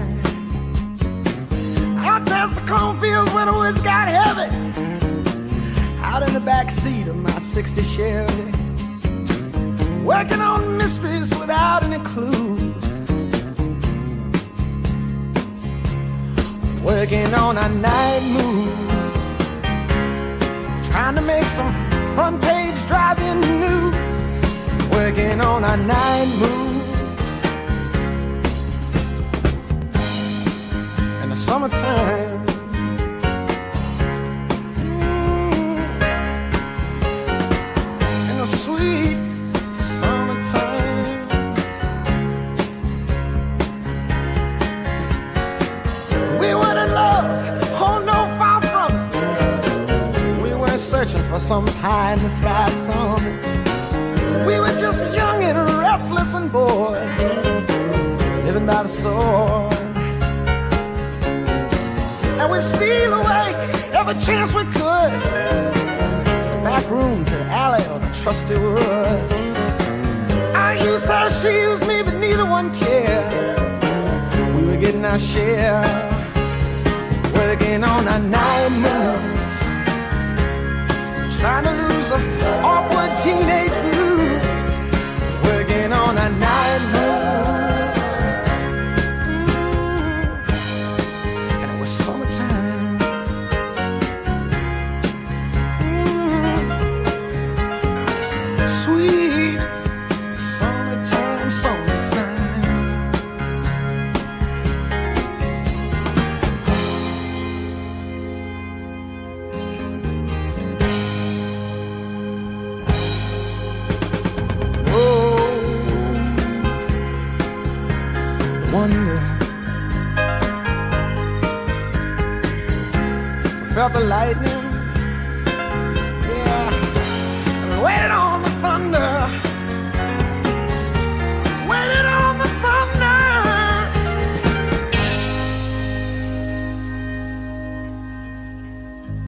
Out past the cornfields where the woods got heavy. Out in the back seat of my 60 Chevy, working on mysteries without any clues, working on our night moves, trying to make some front page driving news, working on our night moves in the summertime. Sweet summertime. We weren't in love, oh no, far from it. We weren't searching for some pie in the sky summit. We were just young and restless and bored, living by the sword. And we'd steal away every chance we could, back room to the alley or the trusty woods. I used her, she used me, but neither one cared. We were getting our share, working on our night moves, trying to lose an awkward teenage blues, working on our night moves. And it was summertime. Sweet summertime, summertime. Oh, the wonder. I felt the lightning